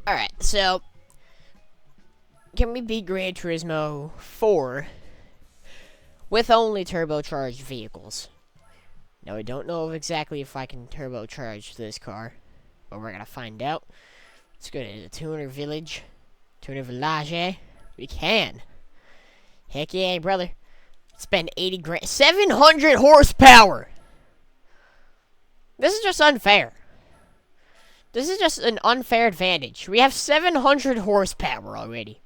Alright, so can we beat Gran Turismo 4 with only turbocharged vehicles? Now, I don't know exactly if I can turbocharge this car, but we're gonna find out. Let's go to the Tuner Village. Tuner Village. We can. Heck yeah, brother. Spend 80 grand. 700 horsepower! This is just unfair. This is just an unfair advantage. We have 700 horsepower already.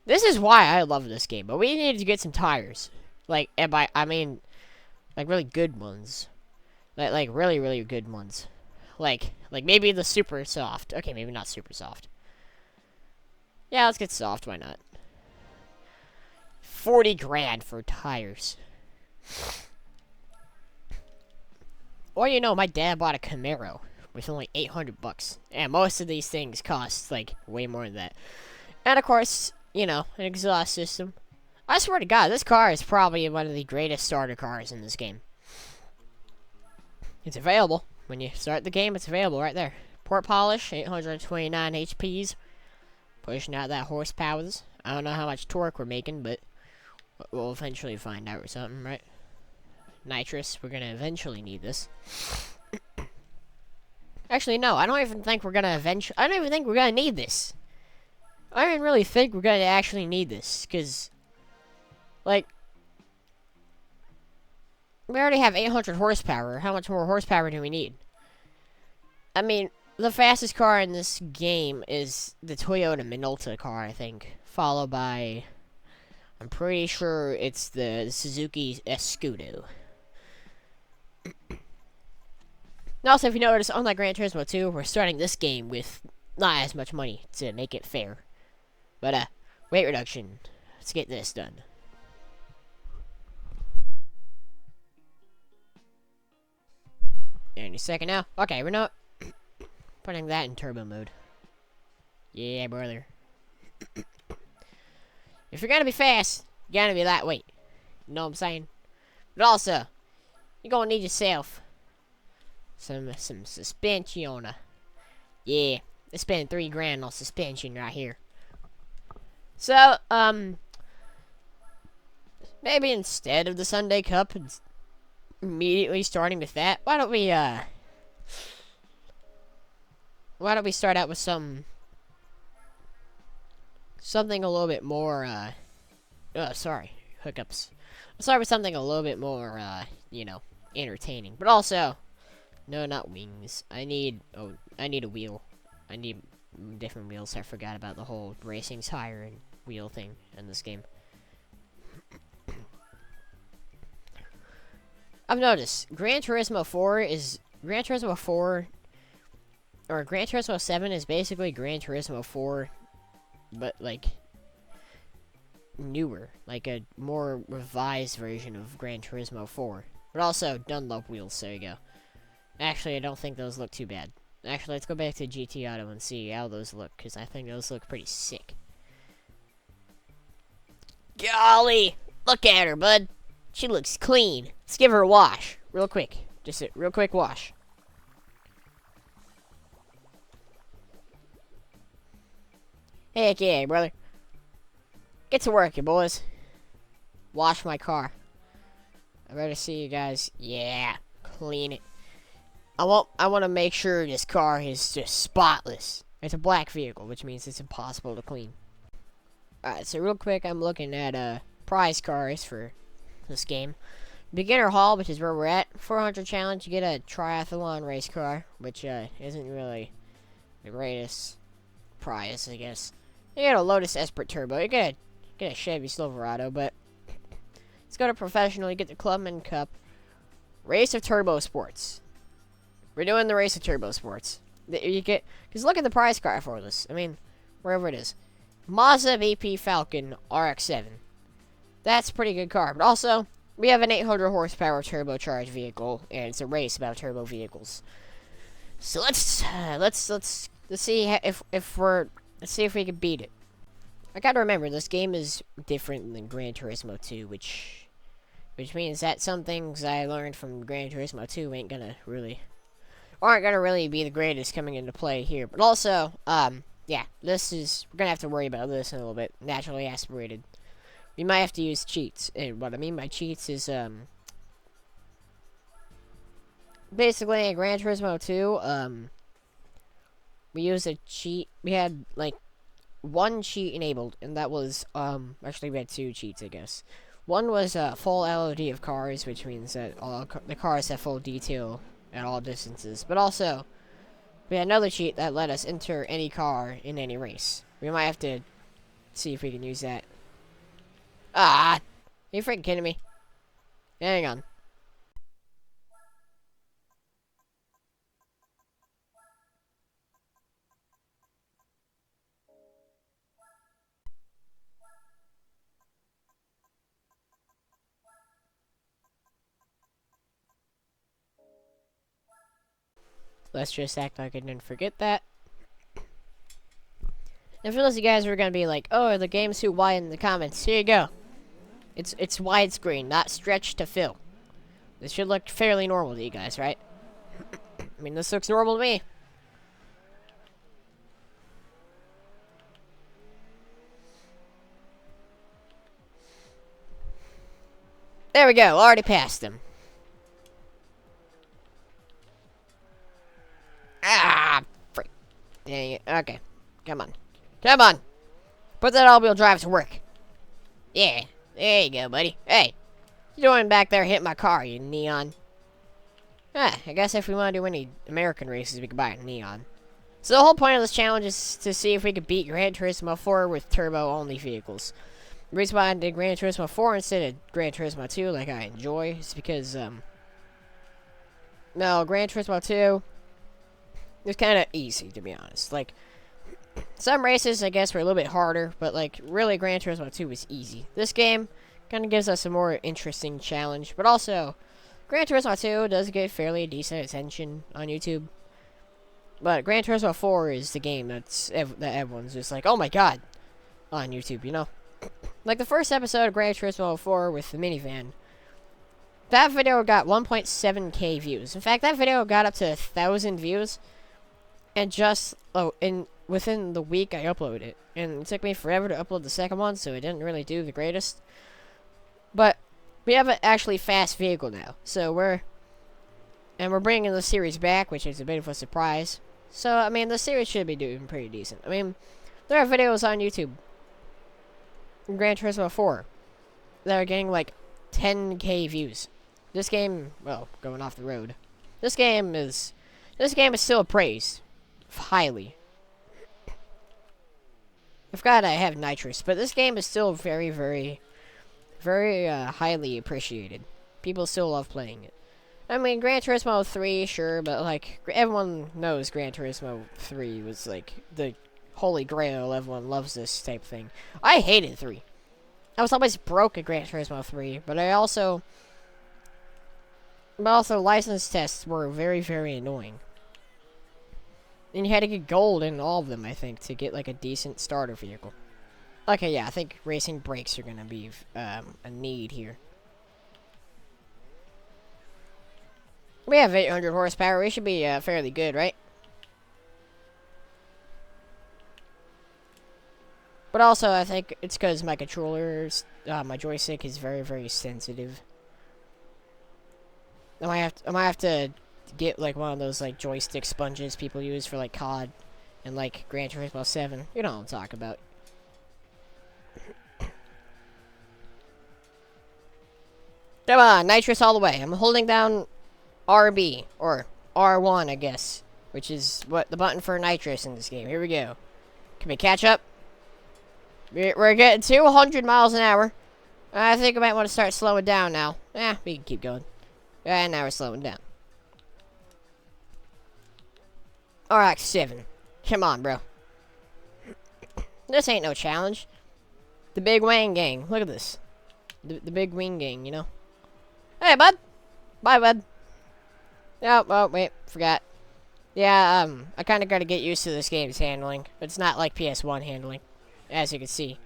This is why I love this game, but we need to get some tires. Like, I mean, like really good ones. Like really, really good ones. Like maybe the super soft. Okay, maybe not super soft. Yeah, let's get soft, why not? 40 grand for tires. Or you know, my dad bought a Camaro with only 800 bucks. And most of these things cost, like, way more than that. And, of course, you know, an exhaust system. I swear to God, this car is probably one of the greatest starter cars in this game. It's available. When you start the game, it's available right there. Port polish, 829 HPs. Pushing out that horsepower. I don't know how much torque we're making, but we'll eventually find out or something, right? Nitrous, we're gonna eventually need this. Actually, no, I don't even think we're gonna need this. I don't even really think we're gonna actually need this, because, like, we already have 800 horsepower. How much more horsepower do we need? I mean, the fastest car in this game is the Toyota Minolta car, I think. Followed by, I'm pretty sure it's the Suzuki Escudo. Also, if you notice, unlike Gran Turismo 2, we're starting this game with not as much money to make it fair. But, weight reduction. Let's get this done. Any second now. Okay, we're not putting that in turbo mode. Yeah, brother. If you're gonna be fast, you're gonna be lightweight. You know what I'm saying? But also, you're gonna need yourself some suspension. Yeah, I spent 3 grand on suspension right here. So, maybe instead of the Sunday Cup, immediately starting with that, why don't we start out with something a little bit more, sorry, hiccups. Let's start with something a little bit more, you know, entertaining. But also, no, not wings. I need a wheel. I need different wheels. I forgot about the whole racing tire and wheel thing in this game. I've noticed Gran Turismo 4 or Gran Turismo 7 is basically Gran Turismo 4, but like newer, like a more revised version of Gran Turismo 4, but also Dunlop wheels. There you go. Actually, I don't think those look too bad. Actually, let's go back to GT Auto and see how those look, because I think those look pretty sick. Golly! Look at her, bud. She looks clean. Let's give her a wash. Real quick. Just a real quick wash. Heck yeah, brother. Get to work, you boys. Wash my car. I better see you guys. Yeah. Clean it. I want to make sure this car is just spotless. It's a black vehicle, which means it's impossible to clean. Alright, so real quick, I'm looking at prize cars for this game. Beginner Hall, which is where we're at. 400 challenge, you get a triathlon race car, which isn't really the greatest prize, I guess. You get a Lotus Esprit Turbo. You get a Chevy Silverado, but let's go to professional. You get the Clubman Cup. Race of Turbo Sports. We're doing the Race of Turbo Sports. You get, because look at the prize car for this. I mean, wherever it is. Mazda VP Falcon RX-7. That's a pretty good car. But also, we have an 800 horsepower turbocharged vehicle, and it's a race about turbo vehicles. So let's see if we can beat it. I gotta remember, this game is different than Gran Turismo 2, which means that some things I learned from Gran Turismo 2 aren't gonna really be the greatest coming into play here. But also, yeah, this is, we're gonna have to worry about this in a little bit. Naturally aspirated. We might have to use cheats, and what I mean by cheats is, basically in Gran Turismo 2, we used a cheat, we had, like, one cheat enabled, and that was, actually we had two cheats, I guess. One was, full LOD of cars, which means that all the cars have full detail at all distances, but also, we had another cheat that let us enter any car in any race. We might have to see if we can use that. Ah! Are you freaking kidding me? Hang on. Let's just act like I didn't forget that. And for those of you guys who are gonna be like, oh, the game's too wide in the comments, here you go. It's widescreen, not stretched to fill. This should look fairly normal to you guys, right? I mean, this looks normal to me. There we go, already passed him. Ah, freak. Dang it. Okay, come on. Come on. Put that all-wheel drive to work. Yeah, there you go, buddy. Hey, you doing back there hitting my car, you neon? Ah, I guess if we want to do any American races, we could buy a neon. So the whole point of this challenge is to see if we could beat Gran Turismo 4 with turbo-only vehicles. The reason why I did Gran Turismo 4 instead of Gran Turismo 2, like I enjoy, is because, no, Gran Turismo 2 is kind of easy, to be honest. Like, some races, I guess, were a little bit harder, but, like, really, Gran Turismo 2 was easy. This game kind of gives us a more interesting challenge, but also, Gran Turismo 2 does get fairly decent attention on YouTube. But Gran Turismo 4 is the game that everyone's just like, oh my god, on YouTube, you know? Like, the first episode of Gran Turismo 4 with the minivan, that video got 1.7k views. In fact, that video got up to 1,000 views, and just, within the week I uploaded it. And it took me forever to upload the second one, so it didn't really do the greatest. But we have an actually fast vehicle now, so we're bringing the series back, which is a bit of a surprise. So, I mean, the series should be doing pretty decent. I mean, there are videos on YouTube in Gran Turismo 4 that are getting, like, 10k views. This game, well, going off the road. This game is still praised highly. I forgot I have nitrous, but this game is still very, very, very highly appreciated. People still love playing it. I mean, Gran Turismo 3, sure, but, like, everyone knows Gran Turismo 3 was, like, the holy grail. Everyone loves this type thing. I hated 3. I was always broke at Gran Turismo 3, but also, license tests were very, very annoying. And you had to get gold in all of them, I think, to get, like, a decent starter vehicle. Okay, yeah, I think racing brakes are gonna be, a need here. We have 800 horsepower. We should be, fairly good, right? But also, I think it's because my controllers, my joystick is very, very sensitive. I might have to get, like, one of those, like, joystick sponges people use for, like, COD and, like, Gran Turismo 7. You know what I'm talking about. Come on, nitrous all the way. I'm holding down RB, or R1, I guess, which is what the button for nitrous in this game. Here we go. Can we catch up? We're getting 200 miles an hour. I think I might want to start slowing down now. We can keep going. And now we're slowing down. RX-7. Come on, bro. This ain't no challenge. The Big Wang Gang. Look at this. The Big Wing Gang, you know? Hey, bud. Bye, bud. Oh, wait. Forgot. Yeah, I kind of got to get used to this game's handling. It's not like PS1 handling, as you can see.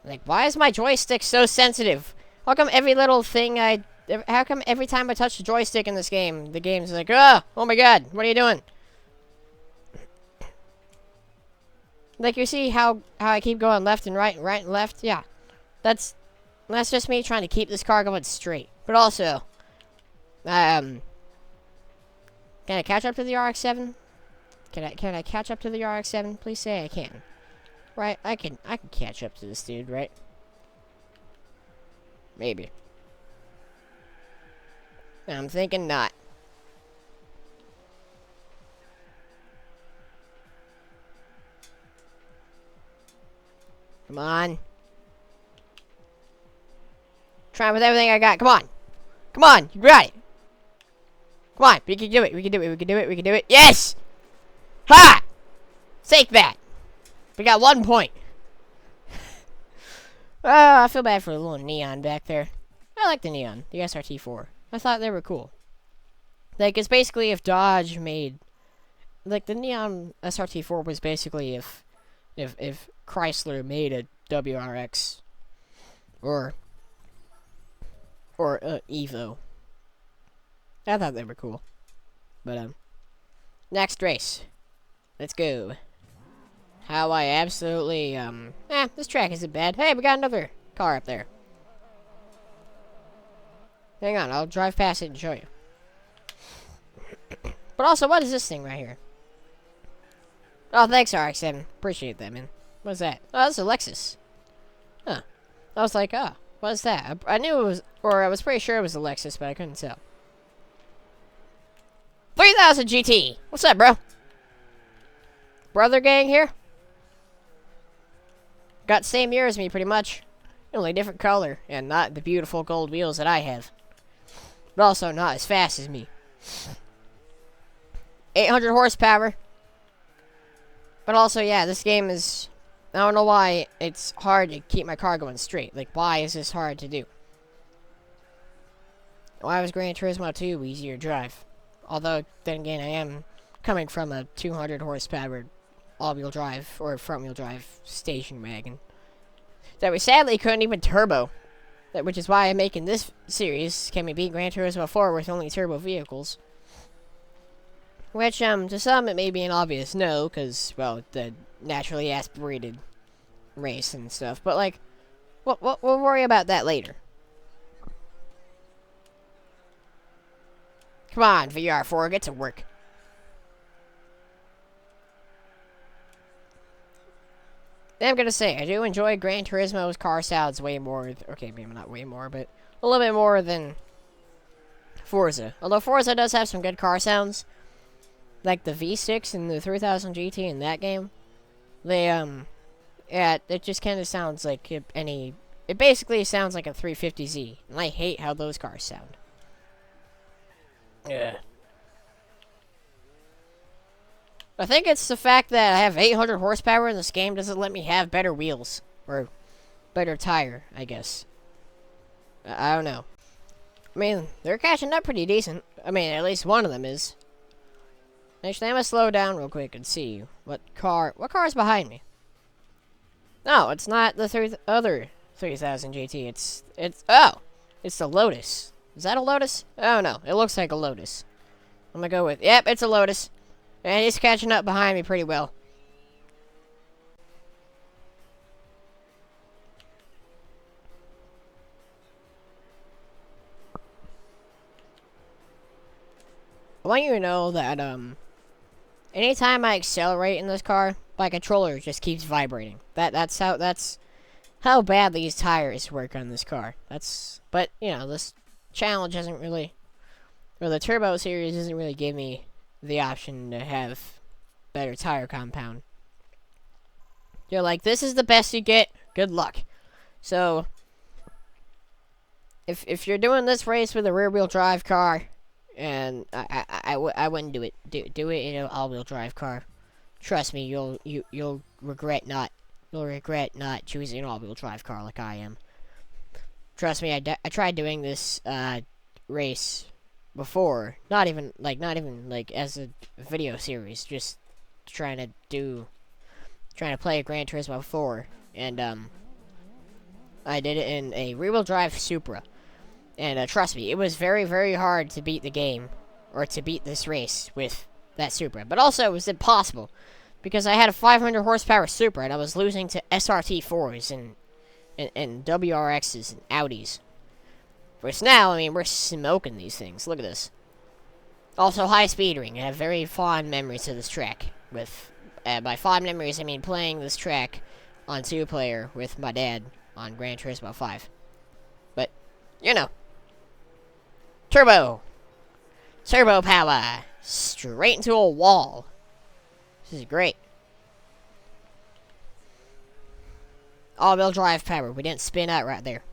Like, why is my joystick so sensitive? How come every little thing how come every time I touch the joystick in this game, the game's like, oh my god, what are you doing? Like, you see how I keep going left and right and left? Yeah. That's just me trying to keep this car going straight. But also, can I catch up to the RX-7? Can I catch up to the RX-7? Please say I can. Right? I can catch up to this dude, right? Maybe. I'm thinking not. Come on. Trying with everything I got. Come on. Come on. You got it. Come on. We can do it. We can do it. We can do it. We can do it. Yes! Ha! Take that. We got 1 point. Oh, I feel bad for the little neon back there. I like the neon. The SRT4. I thought they were cool. Like, it's basically if Dodge made... Like, the neon SRT4 was basically if Chrysler made a WRX. Or Evo. I thought they were cool. But, next race. Let's go. How I absolutely, this track isn't bad. Hey, we got another car up there. Hang on, I'll drive past it and show you. But also, what is this thing right here? Oh, thanks, RX-7. Appreciate that, man. What's that? Oh, that's a Lexus. Huh. I was like, oh, what's that? I knew it was, or I was pretty sure it was a Lexus, but I couldn't tell. 3000 GT! What's up, bro? Brother gang here? Got same year as me, pretty much. Only different color, and not the beautiful gold wheels that I have. But also not as fast as me. 800 horsepower. But also, yeah, this game is... I don't know why it's hard to keep my car going straight. Like, why is this hard to do? Why was Gran Turismo 2 easier to drive? Although, then again, I am coming from a 200 horsepower all-wheel drive, or front-wheel drive station wagon that we sadly couldn't even turbo. Which is why I'm making this series, Can We Beat Gran Turismo 4 with only turbo vehicles? Which, to some it may be an obvious no, because, well, the naturally aspirated race and stuff. But, like, we'll worry about that later. Come on, VR4, get to work. I'm gonna say, I do enjoy Gran Turismo's car sounds way more, okay, maybe not way more, but a little bit more than Forza. Although Forza does have some good car sounds, like the V6 and the 3000 GT in that game. They, yeah, it just kind of sounds like it basically sounds like a 350Z, and I hate how those cars sound. Yeah. I think it's the fact that I have 800 horsepower and this game doesn't let me have better wheels. Or better tire, I guess. I don't know. I mean, they're catching up pretty decent. I mean, at least one of them is. Actually, I'm gonna slow down real quick and see what car is behind me. No, it's not the other 3000 GT. It's the Lotus. Is that a Lotus? Oh no, it looks like a Lotus. I'm gonna go with, yep, it's a Lotus. And he's catching up behind me pretty well. I want you to know that, anytime I accelerate in this car, my controller just keeps vibrating. That's how bad these tires work on this car. But, you know, this challenge doesn't really, or the Turbo series doesn't really give me the option to have better tire compound. You're like, this is the best you get, good luck. So, if you're doing this race with a rear-wheel drive car, and I wouldn't do it. Do it in an all-wheel drive car. Trust me, you'll regret not choosing an all-wheel drive car like I am. Trust me, I tried doing this race before, not even like as a video series, just trying to play a Gran Turismo 4, and I did it in a rear-wheel drive Supra, and trust me, it was very, very hard to beat the game, or to beat this race with that Supra, but also it was impossible Because I had a 500 horsepower Supra and I was losing to SRT4s and WRXs and Audis. Whereas now, I mean, we're smoking these things. Look at this. Also, high speed ring. I have very fond memories of this track. With by fond memories, I mean playing this track on 2-player with my dad on Gran Turismo 5. But, you know. Turbo power. Straight into a wall. This is great. All-wheel drive power. We didn't spin out right there.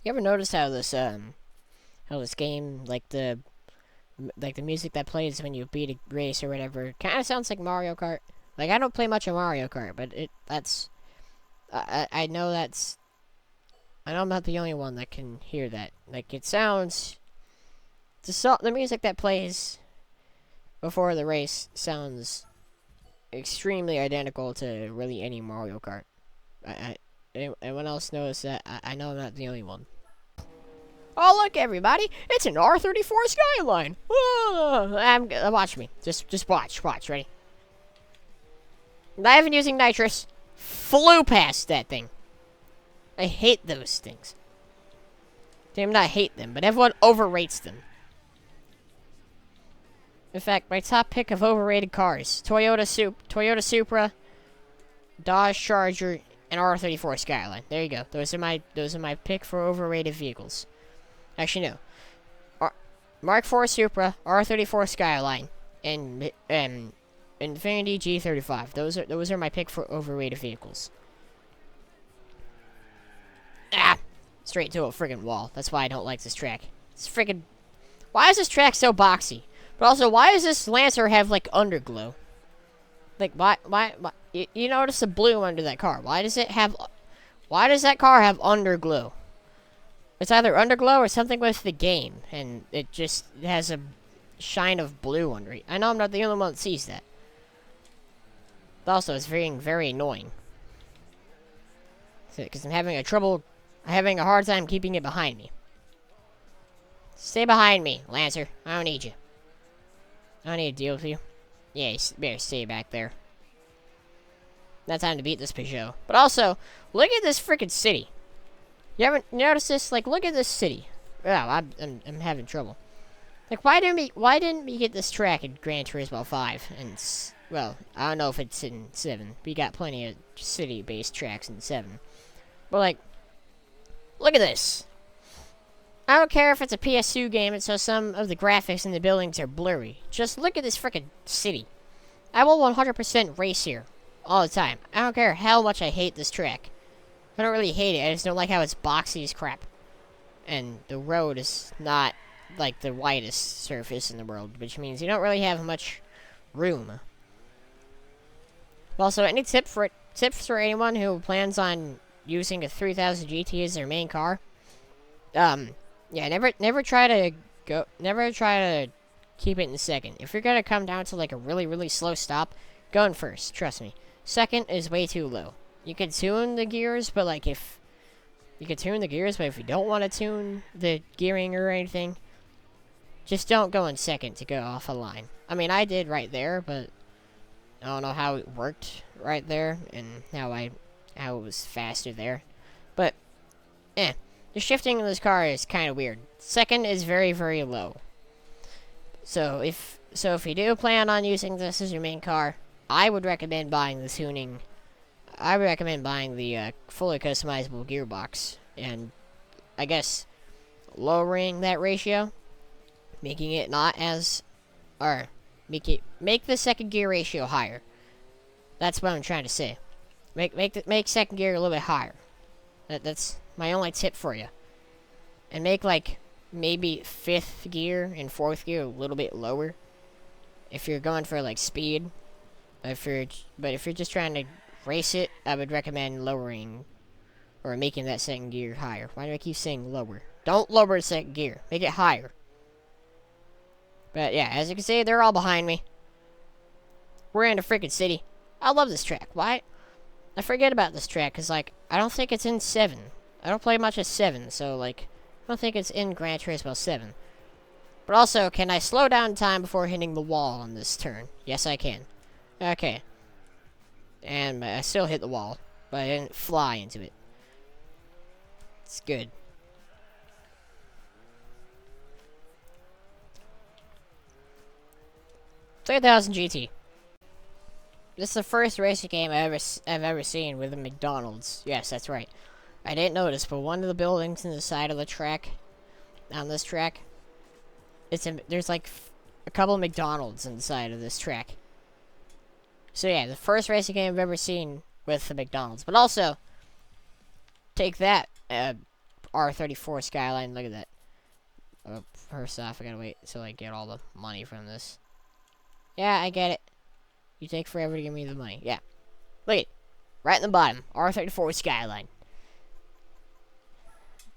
You ever notice how this game, like the music that plays when you beat a race or whatever, kind of sounds like Mario Kart? Like, I don't play much of Mario Kart, but I know I'm not the only one that can hear that. Like, it sounds, the music that plays before the race sounds extremely identical to really any Mario Kart. Anyone else knows that? I know I'm not the only one. Oh, look, everybody! It's an R34 Skyline! Whoa! Watch me. Just watch. Ready? Not even using nitrous. Flew past that thing. I hate those things. Damn, not hate them, but everyone overrates them. In fact, my top pick of overrated cars: Toyota Supra, Dodge Charger, and R34 Skyline. There you go. Those are my pick for overrated vehicles. Actually, no. Mark IV Supra, R34 Skyline, and Infiniti G35. Those are my pick for overrated vehicles. Straight to a friggin' wall. That's why I don't like this track. It's friggin'. Why is this track so boxy? But also, why does this Lancer have like underglow? Like, why you notice the blue under that car? Why does that car have underglow? It's either underglow or something with the game, and it has a shine of blue under it. I know I'm not the only one that sees that. But also, it's very annoying. Because I'm having a hard time keeping it behind me. Stay behind me, Lancer. I don't need you. I don't need to deal with you. Yeah, you better stay back there. Not time to beat this Peugeot. But also, look at this freaking city. You ever notice this? Like, look at this city. Yeah, I'm having trouble. Like, why didn't we get this track in Gran Turismo 5? And, well, I don't know if it's in 7. We got plenty of city-based tracks in 7. But, like, look at this. I don't care if it's a PS2 game and so some of the graphics in the buildings are blurry. Just look at this freaking city. I will 100% race here. All the time. I don't care how much I hate this track. I don't really hate it. I just don't like how it's boxy as crap. And the road is not, like, the widest surface in the world. Which means you don't really have much room. Also, any tips for anyone who plans on using a 3000 GT as their main car? Yeah, never try to keep it in second. If you're gonna come down to like a really, really slow stop, go in first, trust me. Second is way too low. You can tune the gears, but like if you don't want to tune the gearing or anything, just don't go in second to go off a line. I mean, I did right there, but I don't know how it worked right there and how it was faster there. But the shifting in this car is kind of weird. Second is very, very low. So if you do plan on using this as your main car, I would recommend buying the tuning. I would recommend buying the fully customizable gearbox, and I guess lowering that ratio, making it not as, or make the second gear ratio higher. That's what I'm trying to say. Make second gear a little bit higher. That's my only tip for you. And make like maybe 5th gear and 4th gear a little bit lower if you're going for like speed. If you're just trying to race it, I would recommend lowering or making that second gear higher. Why do I keep saying lower? Don't lower the second gear. Make it higher. But yeah, as you can see, they're all behind me. We're in a freaking city. I love this track. Why? I forget about this track because like I don't think it's in 7. I don't play much as 7, so like I don't think it's in Gran Turismo 7. But also, can I slow down time before hitting the wall on this turn? Yes, I can. Okay. And I still hit the wall, but I didn't fly into it. It's good. $3,000 GT. This is the first racing game I've ever seen with a McDonald's. Yes, that's right. I didn't notice, but one of the buildings in the side of the track, on this track, there's like a couple of McDonald's inside of this track. So yeah, the first racing game I've ever seen with the McDonald's. But also, take that, R34 Skyline. Look at that. First off, I gotta wait until I get all the money from this. Yeah, I get it. You take forever to give me the money. Yeah. Look at it. Right in the bottom. R34 Skyline.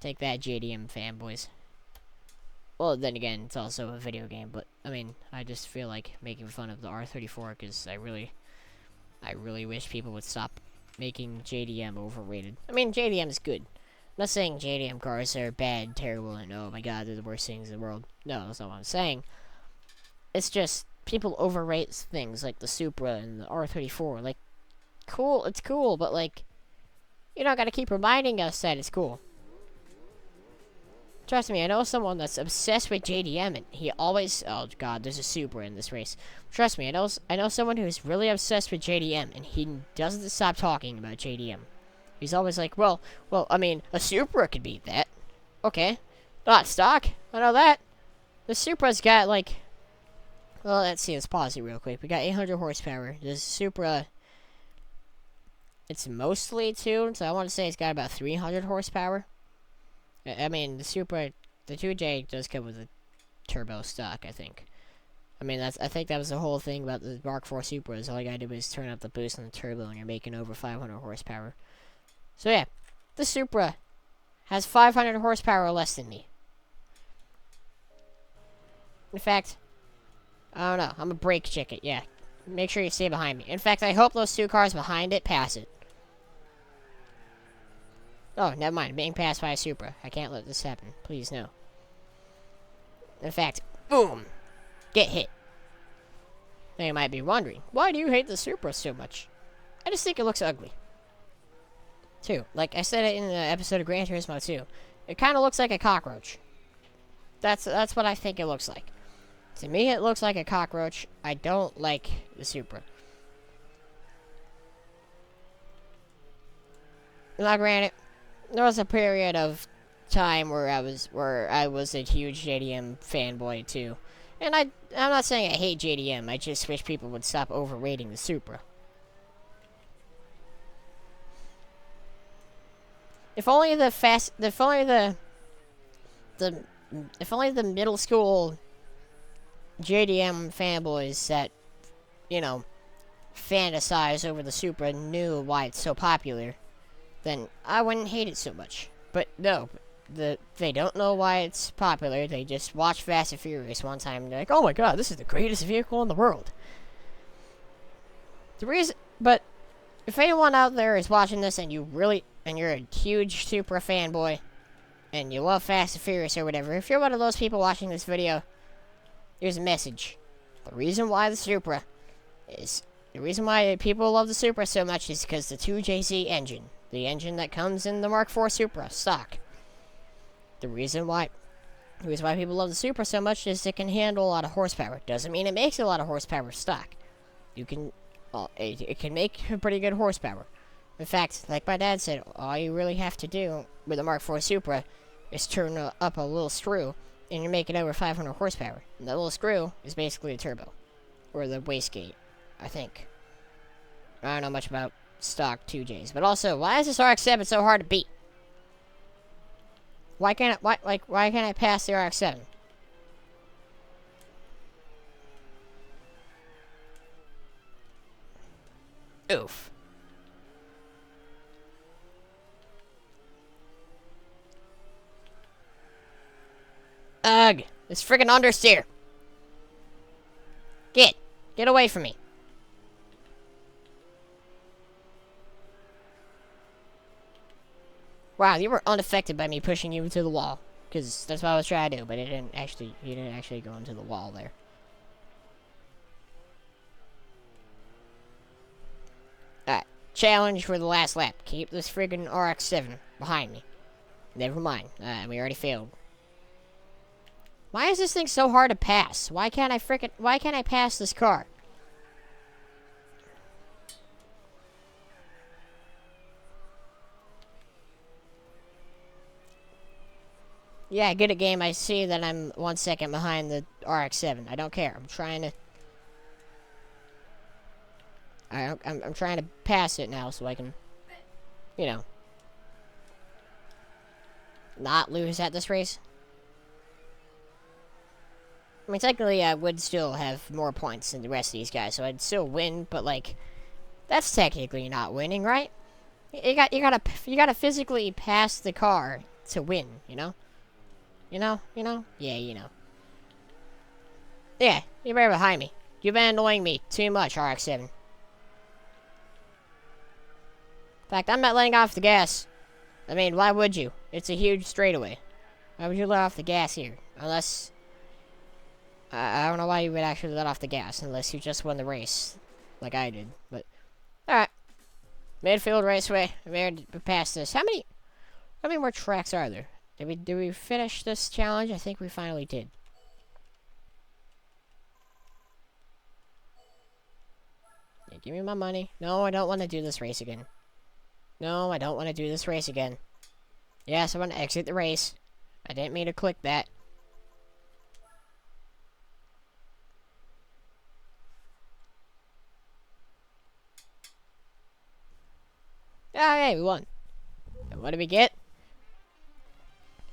Take that, JDM fanboys. Well, then again, it's also a video game, but, I mean, I just feel like making fun of the R34 because I really wish people would stop making JDM overrated. I mean, JDM is good. I'm not saying JDM cars are bad, terrible, and oh my god, they're the worst things in the world. No, that's not what I'm saying. It's just, people overrate things like the Supra and the R34. Like, cool, it's cool, but like, you don't gotta keep reminding us that it's cool. Trust me, I know someone that's obsessed with JDM, and he always... Oh, God, there's a Supra in this race. Trust me, I know someone who's really obsessed with JDM, and he doesn't stop talking about JDM. He's always like, well, I mean, a Supra could beat that. Okay. Not stock. I know that. The Supra's got, like... Well, let's see, let's pause it real quick. We got 800 horsepower. The Supra... It's mostly tuned, so I want to say it's got about 300 horsepower. I mean, the Supra, the 2J does come with a turbo stock, I think. I mean, I think that was the whole thing about the Mark IV Supras. All you gotta do is turn up the boost on the turbo and you're making over 500 horsepower. So yeah, the Supra has 500 horsepower less than me. In fact, I don't know, I'm a brake check it, yeah. Make sure you stay behind me. In fact, I hope those two cars behind it pass it. Oh, never mind. Being passed by a Supra. I can't let this happen. Please, no. In fact, boom! Get hit. Now you might be wondering, why do you hate the Supra so much? I just think it looks ugly. Too. Like I said it in the episode of Gran Turismo 2. It kind of looks like a cockroach. That's what I think it looks like. To me, it looks like a cockroach. I don't like the Supra. Now, granted, there was a period of time where I was a huge JDM fanboy too, and I'm not saying I hate JDM. I just wish people would stop overrating the Supra. If only the middle school JDM fanboys that, you know, fantasize over the Supra knew why it's so popular, then I wouldn't hate it so much. But no, they don't know why it's popular. They just watched Fast and Furious one time and they're like, oh my god, this is the greatest vehicle in the world. But if anyone out there is watching this and you're a huge Supra fanboy and you love Fast and Furious or whatever, if you're one of those people watching this video, here's a message. The reason why people love the Supra so much is because the 2JZ engine. The engine that comes in the Mark IV Supra stock. The reason why people love the Supra so much is it can handle a lot of horsepower. Doesn't mean it makes a lot of horsepower stock. It can make a pretty good horsepower. In fact, like my dad said, all you really have to do with the Mark IV Supra is turn up a little screw, and you're making over 500 horsepower. And that little screw is basically a turbo, or the wastegate, I think. I don't know much about stock 2Js, but also, why is this RX-7 so hard to beat? Why can't I pass the RX-7? Oof. Ugh, this friggin' understeer. Get away from me. Wow, you were unaffected by me pushing you into the wall. Because that's what I was trying to do, but you didn't actually go into the wall there. Alright, challenge for the last lap. Keep this friggin' RX-7 behind me. Never mind, we already failed. Why is this thing so hard to pass? Why can't I pass this car? Yeah, good at game. I see that I'm 1 second behind the RX-7. I don't care. I'm trying to... I'm trying to pass it now so I can, you know, not lose at this race. I mean, technically, I would still have more points than the rest of these guys, so I'd still win. But like, that's technically not winning, right? You gotta physically pass the car to win. You know? Yeah, you know. Yeah, you're right behind me. You've been annoying me too much, RX-7. In fact, I'm not letting off the gas. I mean, why would you? It's a huge straightaway. Why would you let off the gas here? Unless... I don't know why you would actually let off the gas, unless you just won the race, like I did, but... Alright. Midfield raceway. We're past this. How many more tracks are there? Did we finish this challenge? I think we finally did. Yeah, give me my money. No, I don't want to do this race again. No, I don't want to do this race again. Yes, I want to exit the race. I didn't mean to click that. Oh, hey, we won. And what did we get?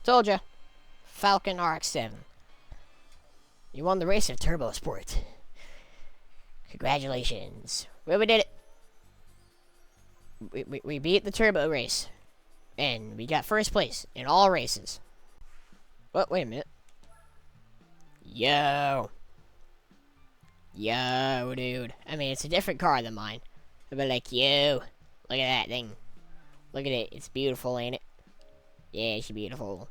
Told ya. Falcon RX-7. You won the race of Turbo Sport. Congratulations. Well, we did it. We beat the Turbo race. And we got first place in all races. Oh, wait a minute. Yo, dude. I mean, it's a different car than mine. But like, yo. Look at that thing. Look at it. It's beautiful, ain't it? Yeah, it's beautiful.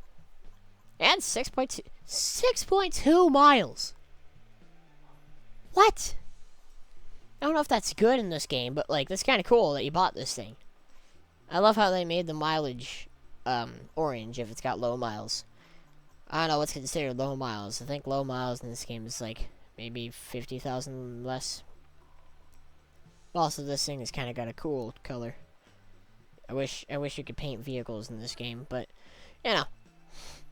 And 6.2 miles. What? I don't know if that's good in this game, but like, that's kind of cool that you bought this thing. I love how they made the mileage orange if it's got low miles. I don't know what's considered low miles. I think low miles in this game is like maybe 50,000 less. Also, this thing has kind of got a cool color. I wish you could paint vehicles in this game, but you know,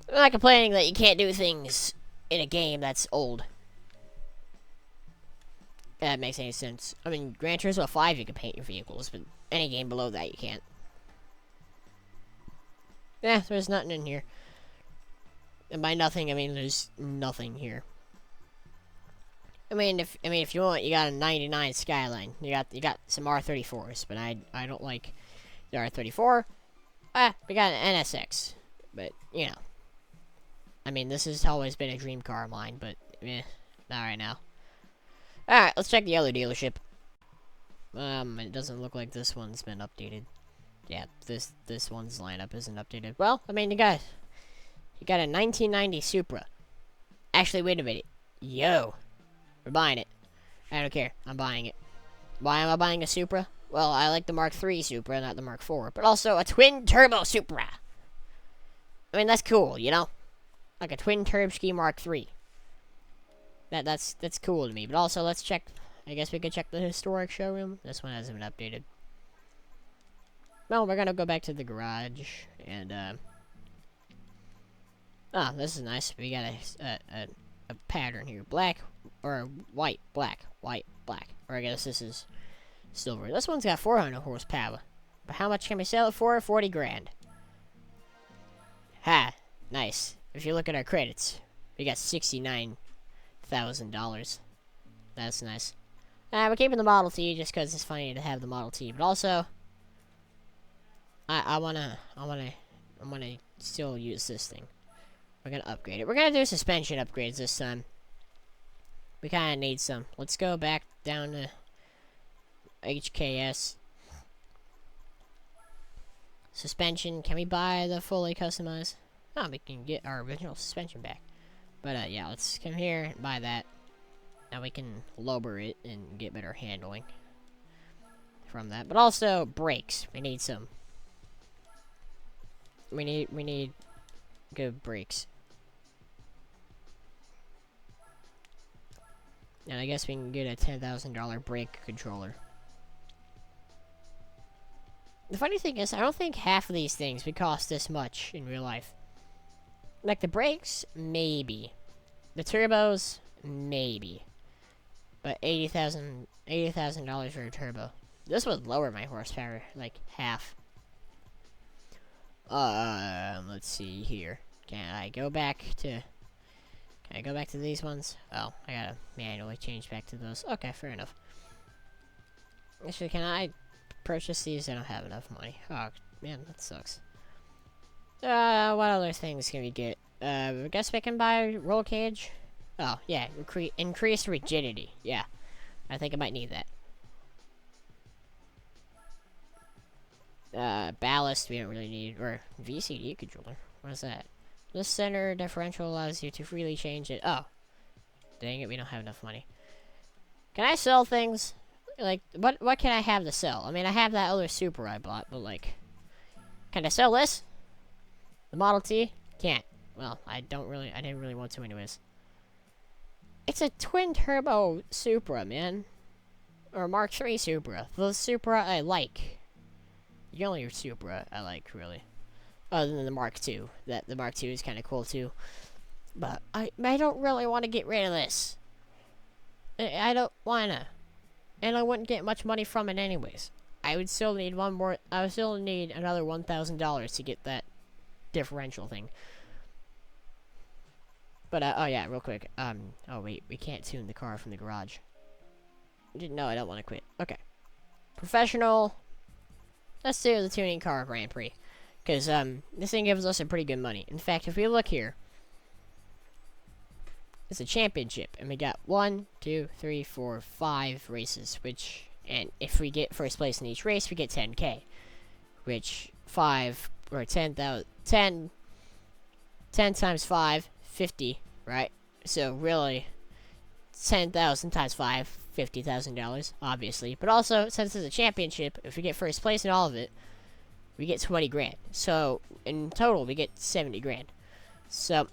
I'm not complaining that you can't do things in a game that's old. If that makes any sense. I mean, Gran Turismo 5 you can paint your vehicles, but any game below that you can't. Yeah, there's nothing in here. And by nothing, I mean there's nothing here. I mean, if you want, you got a 99 Skyline. You got some R34s, but I don't like the R34. We got an NSX, but you know, I mean, this has always been a dream car of mine, but not right now. All right, let's check the other dealership. It doesn't look like this one's been updated. Yeah, this one's lineup isn't updated. Well, I mean, you got a 1990 Supra. Actually, wait a minute. Yo, we're buying it. I don't care. I'm buying it. Why am I buying a Supra? Well, I like the Mark III Supra, not the Mark IV. But also a twin-turbo Supra. I mean, that's cool, you know? Like a twin-turbo Mark III. That's cool to me. But also, let's check... I guess we could check the historic showroom. This one hasn't been updated. Well, we're gonna go back to the garage. And, oh, this is nice. We got a pattern here. Black, or white, black, white, black. Or I guess this is silver. This one's got 400 horsepower. But how much can we sell it for? 40 grand. Ha! Nice. If you look at our credits, we got $69,000. That's nice. We're keeping the Model T just because it's funny to have the Model T. But also, I wanna still use this thing. We're gonna upgrade it. We're gonna do suspension upgrades this time. We kind of need some. Let's go back down to HKS. Suspension. Can we buy the fully customized? Oh, we can get our original suspension back. But yeah, let's come here and buy that. Now we can lower it and get better handling from that. But also brakes. We need some. We need good brakes. And I guess we can get a $10,000 brake controller. The funny thing is, I don't think half of these things would cost this much in real life. Like the brakes, maybe. The turbos, maybe. But $80,000 for a turbo. This would lower my horsepower like half. Let's see here. Can I go back to these ones? Oh, I gotta manually change back to those. Okay, fair enough. Actually, can I purchase these? I don't have enough money. Oh, man, that sucks. What other things can we get? I guess we can buy roll cage. Oh, yeah, increased rigidity. Yeah, I think I might need that. Ballast, we don't really need. Or VCD controller. What is that? This center differential allows you to freely change it. Oh. Dang it, we don't have enough money. Can I sell things? Like, what can I have to sell? I mean, I have that other Supra I bought, but like... Can I sell this? The Model T? Can't. Well, I didn't really want to anyways. It's a twin-turbo Supra, man. Or Mark III Supra. The Supra I like. The only Supra I like, really. Other than the Mark II. The Mark II is kind of cool, too. But I don't really want to get rid of this. I don't wanna. And I wouldn't get much money from it anyways. I would still need another $1,000 to get that differential thing. But, oh yeah, real quick. Oh wait, we can't tune the car from the garage. No, I don't want to quit. Okay. Professional. Let's do the tuning car Grand Prix. Because, this thing gives us a pretty good money. In fact, if we look here, it's a championship. And we got 1, 2, 3, 4, 5 races. And if we get first place in each race, we get 10K. Which, 5, or 10 times 5, 50, right? So, really, 10,000 times 5, $50,000, obviously. But also, since it's a championship, if we get first place in all of it, we get 20 grand. So, in total, we get 70 grand. So,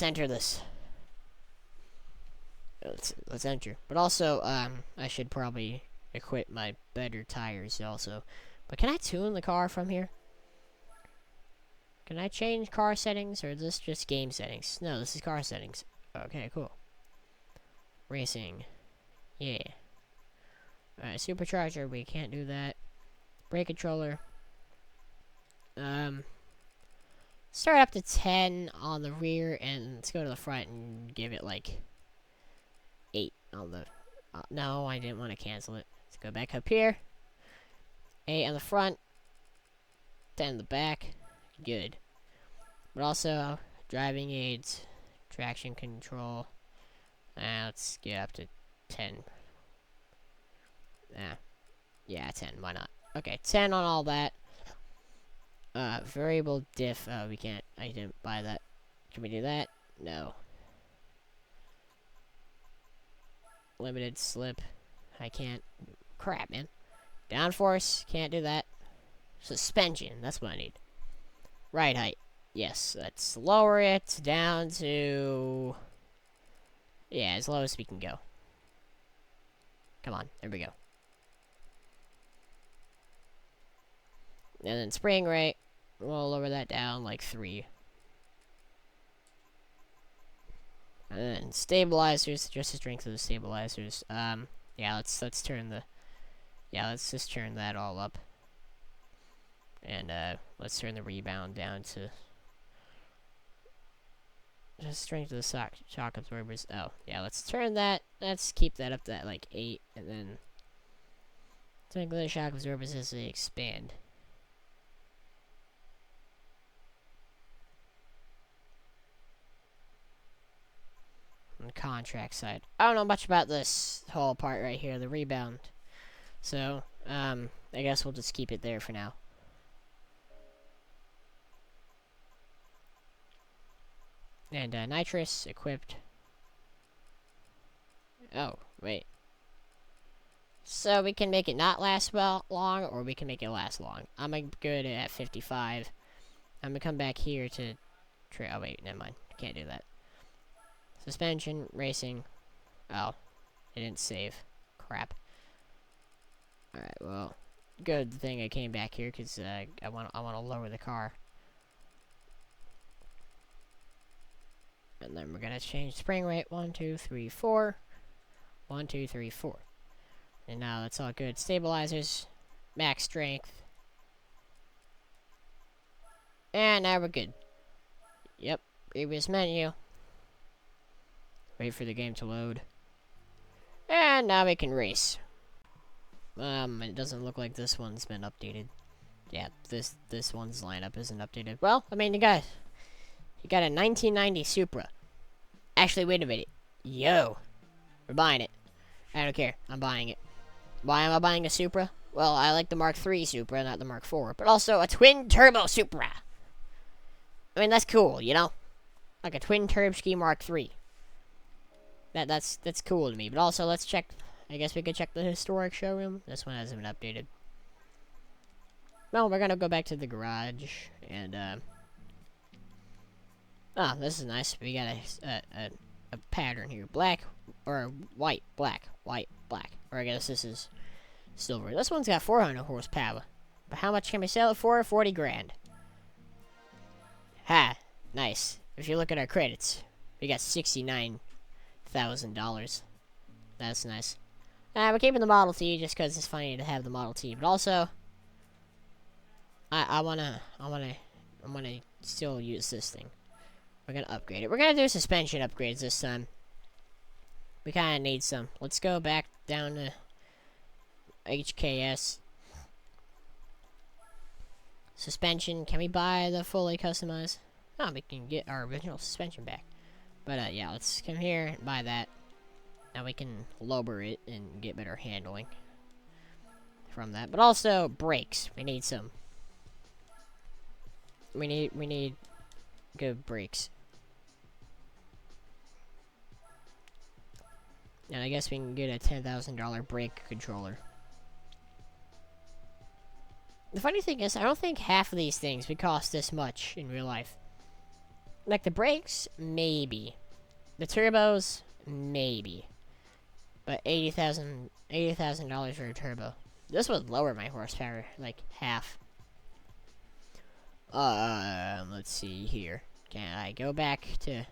enter this. Let's enter. But also, I should probably equip my better tires also. But can I tune the car from here? Can I change car settings, or is this just game settings? No, this is car settings. Okay, cool. Racing. Yeah. Alright, supercharger, we can't do that. Brake controller. Start up to 10 on the rear, and let's go to the front and give it like 8 on the... no, I didn't want to cancel it. Let's go back up here. 8 on the front. 10 in the back. Good. But also, driving aids, traction control. Let's get up to 10. Yeah, 10, why not? Okay, 10 on all that. Variable diff, we can't, I didn't buy that. Can we do that? No. Limited slip, I can't. Crap, man. Downforce, can't do that. Suspension, that's what I need. Ride height, yes, let's lower it down to... yeah, as low as we can go. Come on, there we go. And then spring rate, we'll lower that down like 3. And then stabilizers, adjust the strength of the stabilizers. Yeah, let's turn the... yeah, let's just turn that all up. And, let's turn the rebound down to... just strength of the shock absorbers. Oh, yeah, let's turn that. Let's keep that up to that, like, 8. And then... strength of the shock absorbers as they expand. On the contract side. I don't know much about this whole part right here, the rebound. So, I guess we'll just keep it there for now. And, nitrous equipped. Oh, wait. So, we can make it not last long, or we can make it last long. I'm gonna go to at 55. I'm gonna come back here to... oh, wait, never mind. Can't do that. Suspension, racing. Oh, it didn't save. Crap. Alright, well, good thing I came back here, because, I want to lower the car. And then we're gonna change spring rate. 1, 2, 3, 4. 1, 2, 3, 4. And now that's all good. Stabilizers. Max strength. And now we're good. Yep. Previous menu. Wait for the game to load. And now we can race. It doesn't look like this one's been updated. Yeah, this one's lineup isn't updated. Well, I mean, you got a 1990 Supra. Actually, wait a minute. Yo. We're buying it. I don't care. I'm buying it. Why am I buying a Supra? Well, I like the Mark III Supra, not the Mark IV. But also a twin-turbo Supra. I mean, that's cool, you know? Like a twin-turbo Mark III. That's cool to me. But also, let's check... I guess we could check the historic showroom. This one hasn't been updated. Well, we're gonna go back to the garage. And, oh, this is nice. We got a pattern here. Black, or white, black, white, black. Or I guess this is silver. This one's got 400 horsepower. But how much can we sell it for? 40 grand. Ha! Nice. If you look at our credits, we got $69,000. That's nice. We're keeping the Model T just because it's funny to have the Model T. But also, I wanna still use this thing. We're gonna upgrade it. We're gonna do suspension upgrades this time. We kind of need some. Let's go back down to HKS. Suspension. Can we buy the fully customized? Oh, we can get our original suspension back. But yeah, let's come here and buy that. Now we can lower it and get better handling from that. But also brakes. We need some. We need good brakes. And I guess we can get a $10,000 brake controller. The funny thing is, I don't think half of these things would cost this much in real life. Like the brakes, maybe. The turbos, maybe. But $80,000 for a turbo. This would lower my horsepower, like half. Let's see here. Can I go back to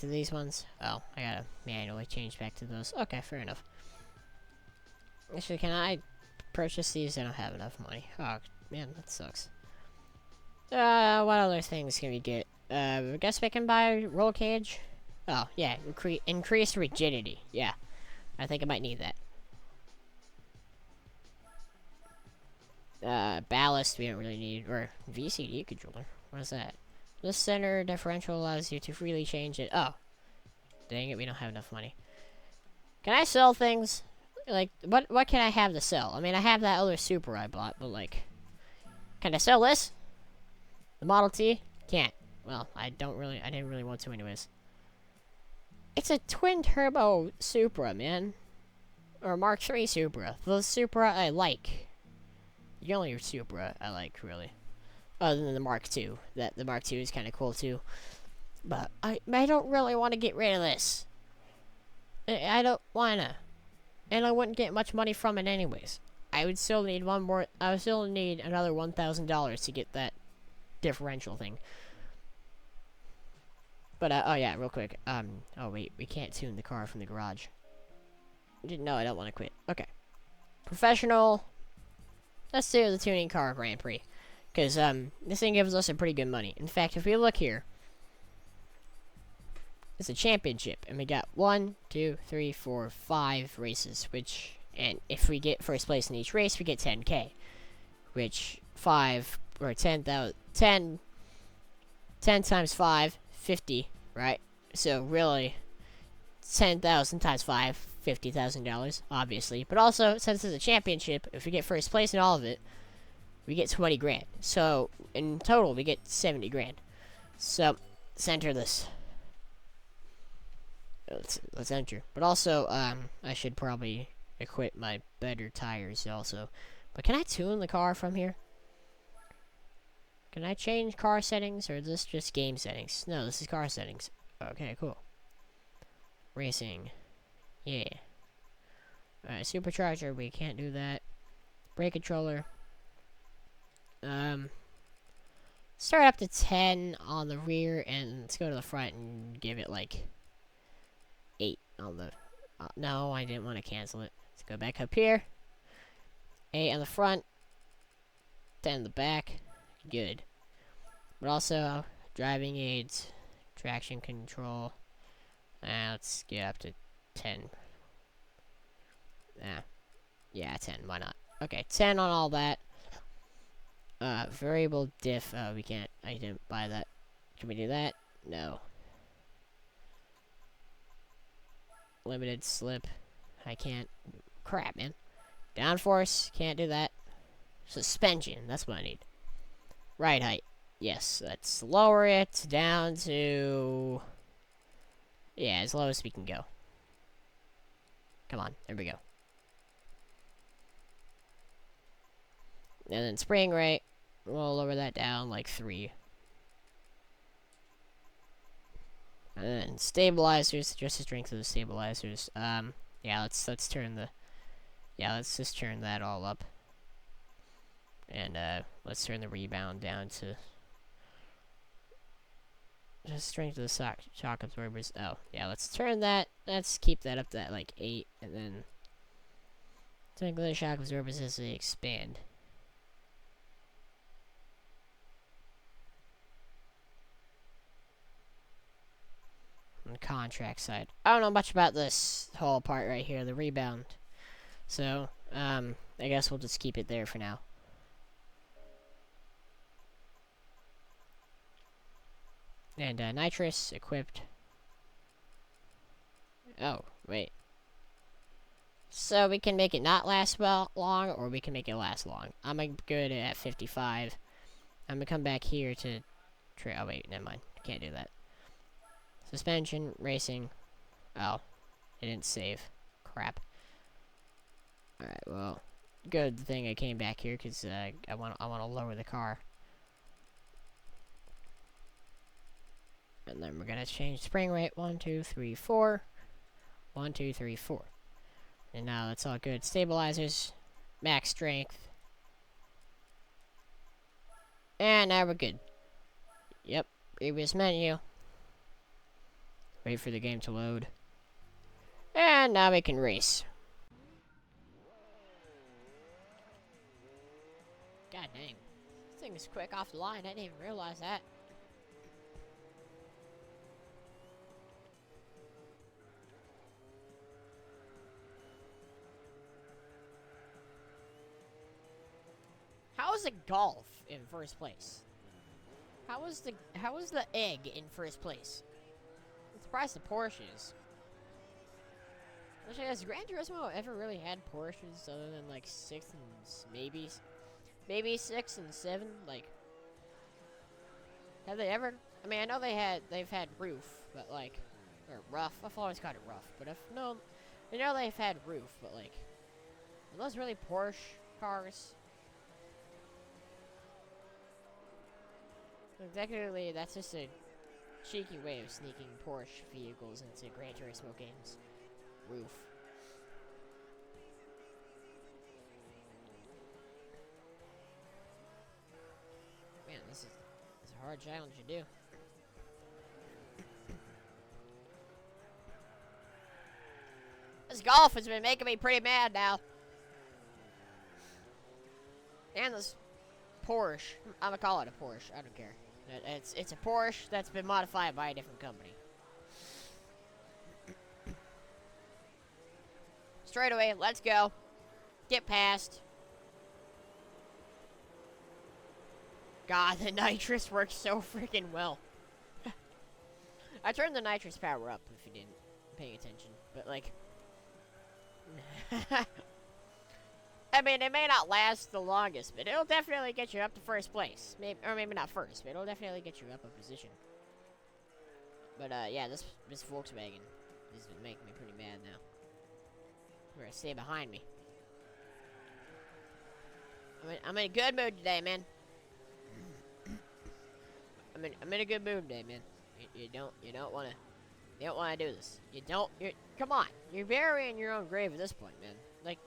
these ones? Oh, I gotta manually change back to those. Okay, fair enough. Actually, can I purchase these? I don't have enough money. Oh, man, that sucks. What other things can we get? I guess we can buy roll cage. Oh, yeah, increased rigidity. Yeah, I think I might need that. Ballast we don't really need, or VCD controller. What is that? This center differential allows you to freely change it. Oh, dang it, we don't have enough money. Can I sell things? Like, what can I have to sell? I mean, I have that other Supra I bought, but like, can I sell this? The Model T? Can't. Well, I didn't really want to anyways. It's a twin turbo Supra, man. Or Mark III Supra. The Supra I like. The only Supra I like, really. Other than the Mark II. The Mark II is kind of cool, too. But I don't really want to get rid of this. I don't wanna. And I wouldn't get much money from it anyways. I would still need another $1,000 to get that differential thing. But, oh yeah, real quick. Oh wait, we can't tune the car from the garage. No, I don't want to quit. Okay. Professional. Let's do the tuning car Grand Prix. Because, this thing gives us a pretty good money. In fact, if we look here, it's a championship. And we got 1, 2, 3, 4, 5 races. And if we get first place in each race, we get 10K. Which, 5, or 10 times 5, 50, right? So, really, 10,000 times 5, $50,000, obviously. But also, since it's a championship, if we get first place in all of it, we get 20 grand. So, in total, we get 70 grand. So, let's enter this. Let's enter. But also, I should probably equip my better tires also. But can I tune the car from here? Can I change car settings, or is this just game settings? No, this is car settings. Okay, cool. Racing. Yeah. Alright, supercharger, we can't do that. Brake controller. Start up to 10 on the rear, and let's go to the front and give it like 8 on the... no, I didn't want to cancel it. Let's go back up here. 8 on the front. 10 in the back. Good. But also, driving aids, traction control. Let's get up to 10. Yeah, 10, why not? Okay, 10 on all that. Variable diff, we can't, I didn't buy that. Can we do that? No. Limited slip, I can't. Crap, man. Downforce, can't do that. Suspension, that's what I need. Ride height, yes, let's lower it down to... yeah, as low as we can go. Come on, there we go. And then spring rate, we'll lower that down like 3. And then stabilizers, just the strength of the stabilizers. Yeah, let's turn the... yeah, let's just turn that all up. And, let's turn the rebound down to... just strength of the shock absorbers. Oh, yeah, let's turn that. Let's keep that up to like 8, and then... strength of the shock absorbers as they expand. On the contract side. I don't know much about this whole part right here, the rebound. So, I guess we'll just keep it there for now. And, nitrous equipped. Oh, wait. So we can make it not last long, or we can make it last long. I'm gonna go at 55. I'm gonna come back here to... oh, wait, never mind. Can't do that. Suspension, racing. Oh, it didn't save. Crap. Alright, well, good thing I came back here, because I want to lower the car. And then we're gonna change spring rate. 1, 2, 3, 4. 1, 2, 3, 4. And now that's all good. Stabilizers. Max strength. And now we're good. Yep. Previous menu. Wait for the game to load. And now we can race. God dang. This thing is quick off the line. I didn't even realize that. How is the golf in first place? How is the egg in first place? I'm surprised the Porsche is. Actually, has Gran Turismo ever really had Porsches other than like 6 and maybe 6 and 7? Like, have they ever? I mean, I know they've had roof, but like, or rough. I've always called it rough, but I know they've had roof, but like, are those really Porsche cars? Technically, that's just a cheeky way of sneaking Porsche vehicles into Gran Turismo games. Roof. Man, this is a hard challenge to do. This golf has been making me pretty mad now. And this Porsche, I'm gonna call it a Porsche, I don't care. It's a Porsche that's been modified by a different company. Straight away, let's go. Get past. God, the nitrous works so freaking well. I turned the nitrous power up if you didn't pay attention. But like, I mean, it may not last the longest, but it'll definitely get you up to first place. Maybe not first, but it'll definitely get you up a position. But yeah, this Volkswagen has been making me pretty mad now. We're gonna stay behind me. I'm in a good mood today, man. I'm in a good mood today, man. You don't wanna do this. Come on. You're burying your own grave at this point, man. Like,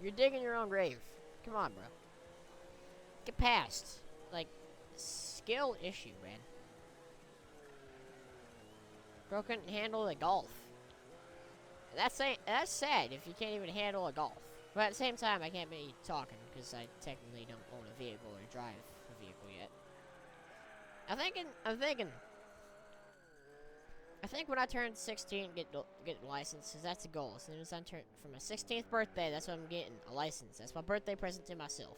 you're digging your own grave. Come on, bro. Get past. Like, skill issue, man. Bro couldn't handle the golf. That's sad if you can't even handle a golf. But at the same time, I can't be talking because I technically don't own a vehicle or drive a vehicle yet. I think when I turn 16, get a license, because that's the goal. As soon as I turn, for my 16th birthday, that's when I'm getting a license. That's my birthday present to myself.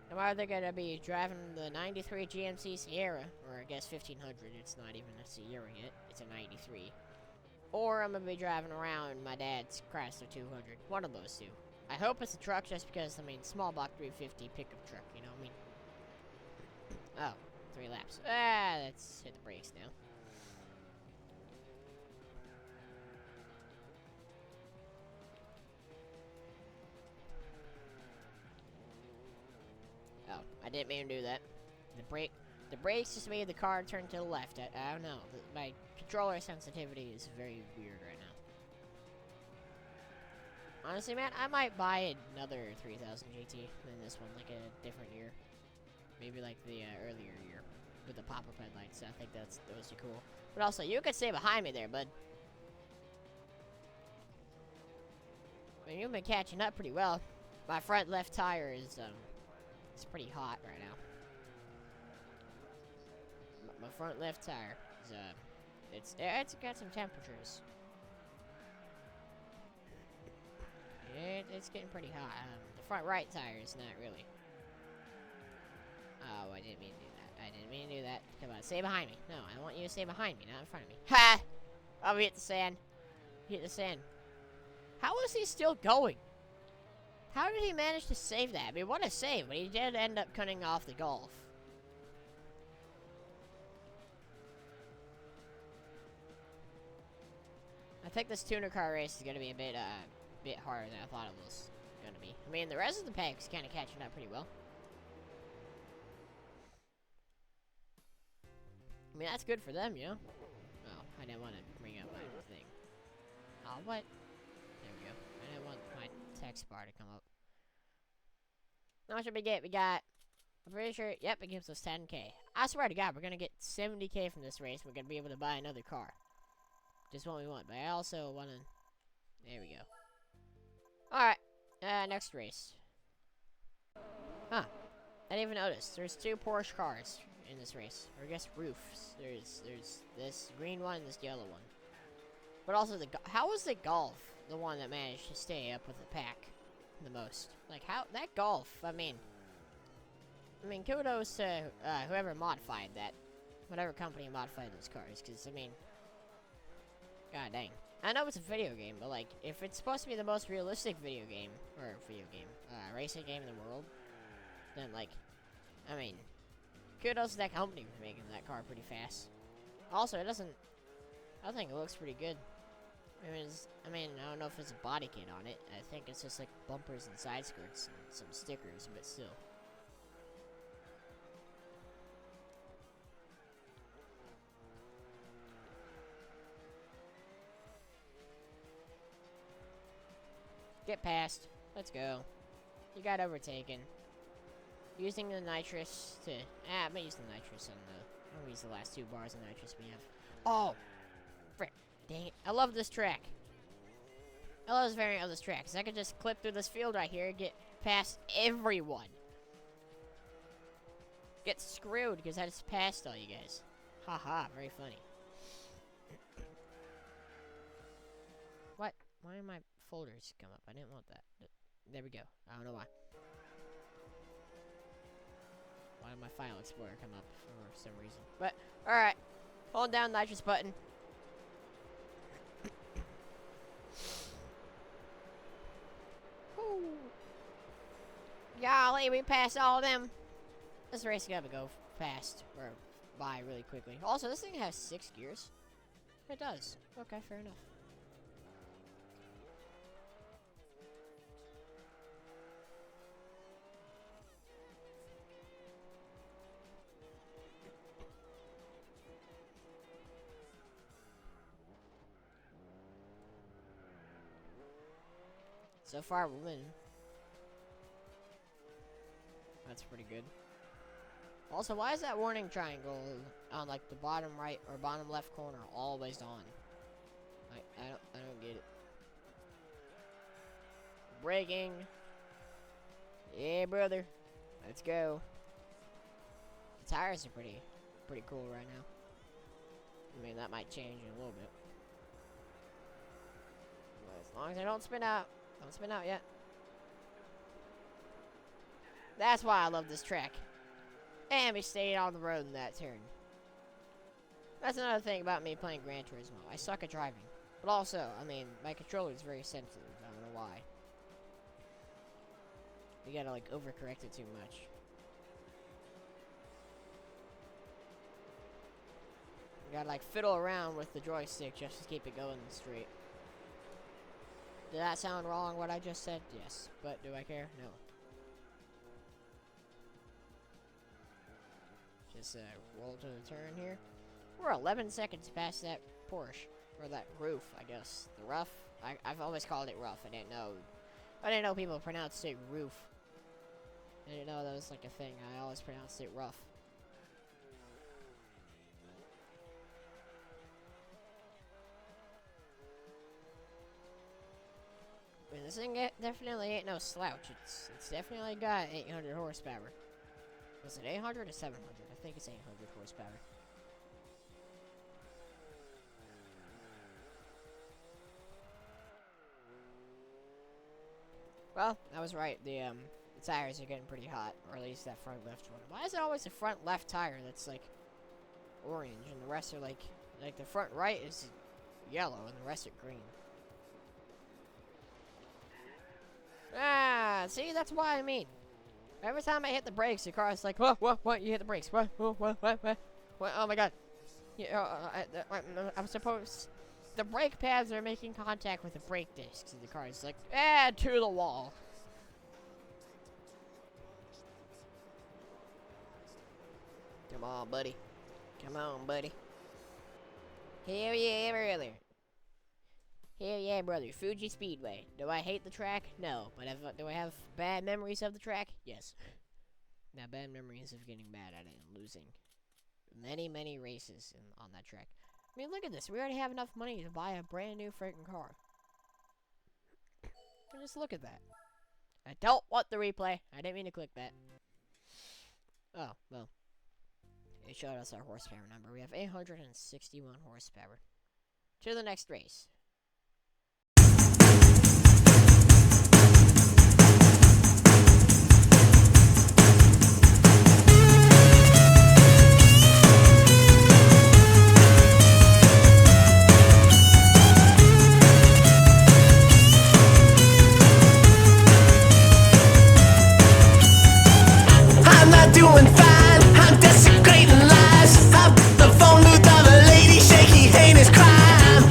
I'm either gonna be driving the 93 GMC Sierra, or I guess 1500. It's not even a Sierra yet. It's a 93. Or I'm gonna be driving around my dad's Chrysler 200. One of those two. I hope it's a truck, just because, I mean, small block 350 pickup truck, you know what I mean? Oh, 3 laps. Let's hit the brakes now. Oh, I didn't mean to do that. The brakes just made the car turn to the left. I don't know. My controller sensitivity is very weird right now. Honestly, man, I might buy another 3000 GT than this one, like a different year. Maybe like the earlier year with the pop-up headlights. I think those are cool. But also, you could stay behind me there, bud. I mean, you've been catching up pretty well. My front left tire is it's pretty hot right now. My front left tire is it's got some temperatures. It's getting pretty hot. The front right tire is not really. Oh, I didn't mean to do that. I didn't mean to do that. Come on, stay behind me. No, I want you to stay behind me, not in front of me. Ha! Oh, we hit the sand. Hit the sand. How is he still going? How did he manage to save that? I mean, what a save, but he did end up cutting off the golf. I think this tuner car race is gonna be a bit harder than I thought it was gonna be. I mean, the rest of the pack's kind of catching up pretty well. I mean, that's good for them, you know? Oh, I didn't want to bring up my thing. Oh, what? There we go. I didn't want my text bar to come up. How much did we get? We got... I'm pretty sure... Yep, it gives us 10k. I swear to God, we're gonna get 70k from this race. We're gonna be able to buy another car. Just what we want. But I also want to... There we go. Alright. Next race. Huh. I didn't even notice. There's 2 Porsche cars in this race. Or I guess roofs. There's this green one and this yellow one. But also how was the Golf the one that managed to stay up with the pack the most? Like how that Golf, I mean kudos to whoever modified that. Whatever company modified those cars, because I mean, god dang. I know it's a video game, but like if it's supposed to be the most realistic racing game in the world, then like, I mean, kudos to that company for making that car pretty fast. Also, I think it looks pretty good. I mean, I don't know if it's a body kit on it. I think it's just like bumpers and side skirts and some stickers, but still. Get past. Let's go. You got overtaken. Using the nitrous to... I'm gonna use the nitrous on the... I'm gonna use the last 2 bars of nitrous we have. Oh! Frick. Dang it. I love this track. I love this variant of this track, because I could just clip through this field right here and get past everyone. Get screwed, because I just passed all you guys. Haha, very funny. What? Why did my folders come up? I didn't want that. There we go. I don't know why. Why did my file explorer come up for some reason? But, alright. Hold down the nitrous button. Woo. Golly, we passed all of them. This race is gonna go fast, or by really quickly. Also, this thing has 6 gears. It does. Okay, fair enough. So far, we're winning. That's pretty good. Also, why is that warning triangle on like the bottom right or bottom left corner always on? Like, I don't get it. Braking. Yeah, brother. Let's go. The tires are pretty cool right now. I mean, that might change in a little bit. But as long as I don't spin out. Don't spin out yet. That's why I love this track. And we stayed on the road in that turn. That's another thing about me playing Gran Turismo. I suck at driving. But also, I mean, my controller is very sensitive. I don't know why. You gotta, like, overcorrect it too much. You gotta, like, fiddle around with the joystick just to keep it going straight. Did that sound wrong, what I just said? Yes. But do I care? No. Just roll to the turn here. We're 11 seconds past that Porsche. Or that roof, I guess. The rough? I've always called it rough. I didn't know people pronounced it roof. I didn't know that was like a thing. I always pronounced it rough. I mean, this thing definitely ain't no slouch. It's definitely got 800 horsepower. Was it 800 or 700? I think it's 800 horsepower. Well, I was right. The tires are getting pretty hot, or at least that front left one. Why is it always the front left tire that's like orange, and the rest are like the front right is yellow, and the rest are green? Ah, see, that's what I mean. Every time I hit the brakes, the car is like, what? You hit the brakes? What? What? Oh my god. I'm supposed... The brake pads are making contact with the brake discs, and the car is like, to the wall. Come on, buddy. Come on, buddy. Hell yeah, brother. Hell yeah, brother. Fuji Speedway. Do I hate the track? No. But do I have bad memories of the track? Yes. Now, bad memories of getting bad at it and losing many, many races on that track. I mean, look at this. We already have enough money to buy a brand new freaking car. And just look at that. I don't want the replay. I didn't mean to click that. Oh, well. It showed us our horsepower number. We have 861 horsepower. To the next race. I'm not doing fine, I'm desecrating lives. I'm the phone booth of a lady, shaky heinous crime.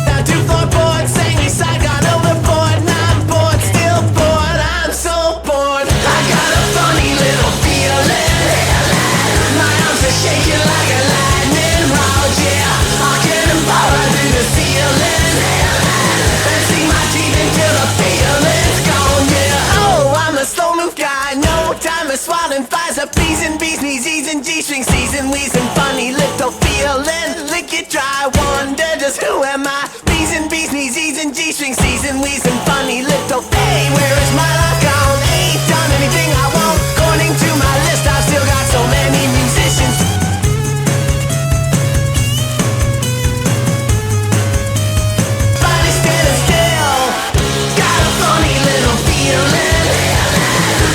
Now 2 floorboards, sang me side, gone overboard. And I'm bored, still bored, I'm so bored. I got a funny little feeling. My arms are shaking like a lightning rod, yeah. I can't borrow through the ceiling. And sink my teeth until the feeling's gone, yeah. Oh, I'm a slow move guy, no time to swallowing flies up B's and B's, knees, E's and G-string, C's and We's and funny little feeling. Lick it dry, wonder just who am I? B's and B's, knees, E's and G-string, C's and We's and funny little. Hey, where is my life gone? Ain't done anything I want. According to my list, I've still got so many musicians. Body standing still, got a funny little feeling.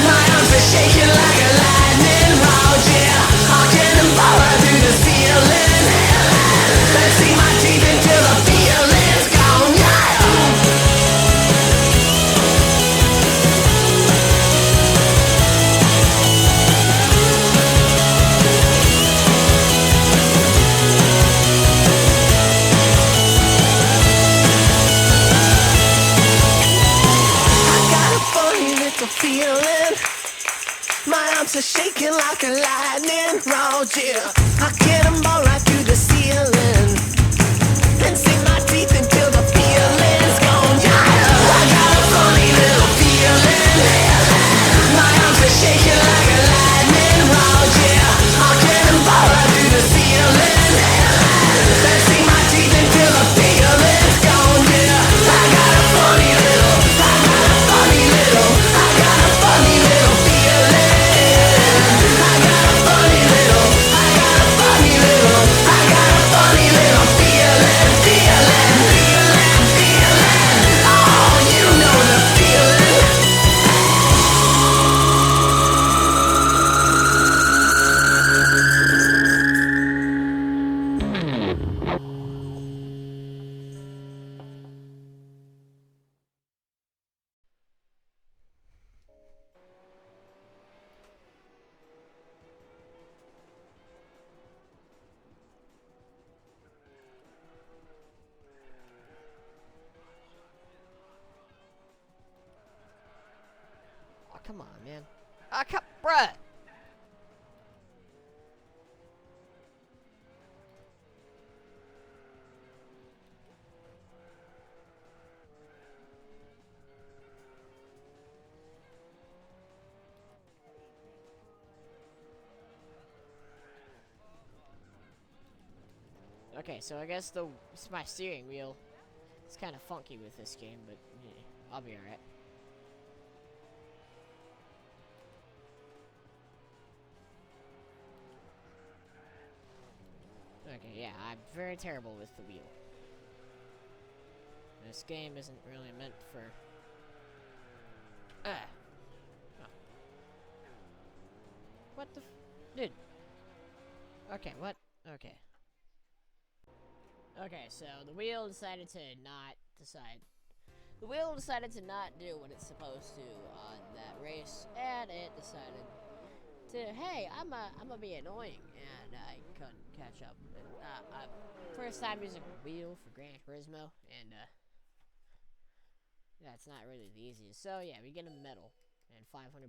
My arms are shaking like a lightning rod, yeah. I can't borrow through the ceiling. Let's see my teeth until the feeling's gone, yeah. I got a funny little feeling. My arms are shaking like a lightning rod, yeah. I get them all right through the ceiling. And sink my teeth until the feeling's gone, yeah. I got a funny little feeling. My arms are shaking like a lightning rod, yeah. I get them all right through the ceiling. And sink my teeth until the feeling's gone, yeah. I got a funny little, I got a funny little, I got a funny little feeling. I got a funny little, I got a funny little, I got a funny little feeling, feeling, feeling, feeling. Oh, you know the feeling. Oh, come on, man. Ah, bruh. Okay, so I guess it's my steering wheel. It's kind of funky with this game, but yeah, I'll be alright. Okay, yeah, I'm very terrible with the wheel. This game isn't really meant for... Oh. What the Dude. Okay, what? Okay. Okay, so the wheel decided to not do what it's supposed to on that race, and it decided to, hey, I'm gonna be annoying, and I couldn't catch up. First time using a wheel for Gran Turismo, and that's not really the easiest. So yeah, we get a medal and $500.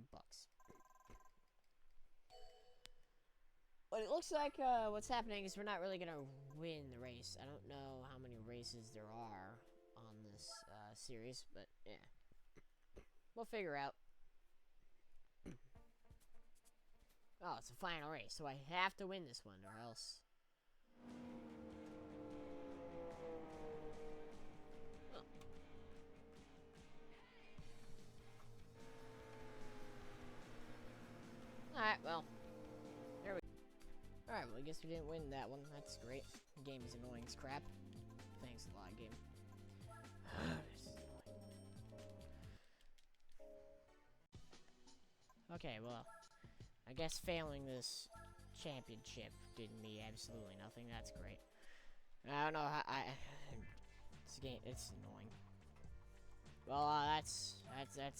But it looks like what's happening is we're not really gonna win the race. I don't know how many races there are on this series, but yeah, we'll figure out. Oh, it's a final race, so I have to win this one, or else. Oh. Alright, well. There we go. Alright, well, I guess we didn't win that one. That's great. The game is annoying as crap. Thanks a lot, game. Okay, well, I guess failing this championship did me absolutely nothing. That's great. I don't know how this game, it's annoying. Well, that's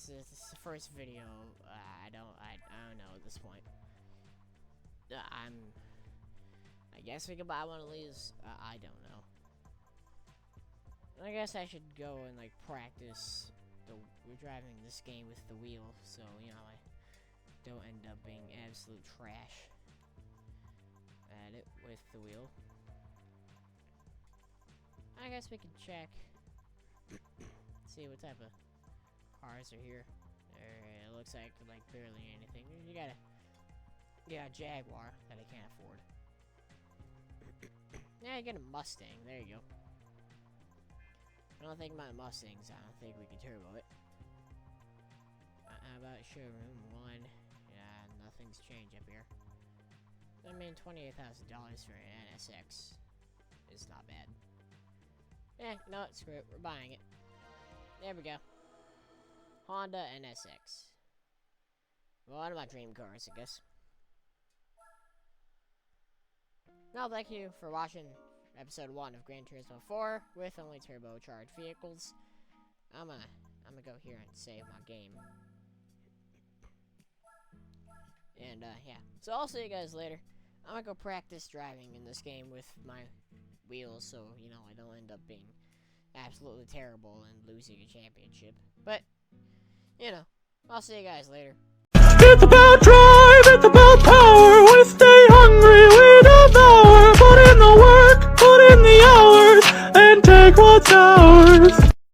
the first video. I don't know at this point. I guess we could buy one of these. I don't know. I guess I should go and like practice. We're driving this game with the wheel, so you know I don't end up being absolute trash at it with the wheel. I guess we can check. See what type of cars are here. It looks like barely anything. You got a Jaguar that I can't afford. Yeah, you get a Mustang. There you go. I don't think my Mustangs. I don't think we can turbo it. How about showroom 1? Yeah, nothing's changed up here. I mean, $28,000 for an NSX is not bad. No, screw it. We're buying it. There we go. Honda NSX. Well, one of my dream cars, I guess. Well, thank you for watching episode 1 of Gran Turismo 4 with only turbocharged vehicles. I'm gonna go here and save my game. And, yeah. So I'll see you guys later. I'm gonna go practice driving in this game with my wheels, so, you know, I don't end up being absolutely terrible and losing a championship. But, you know, I'll see you guys later. It's about drive, it's about power. We stay hungry, we devour. Put in the work, put in the hours, and take what's ours.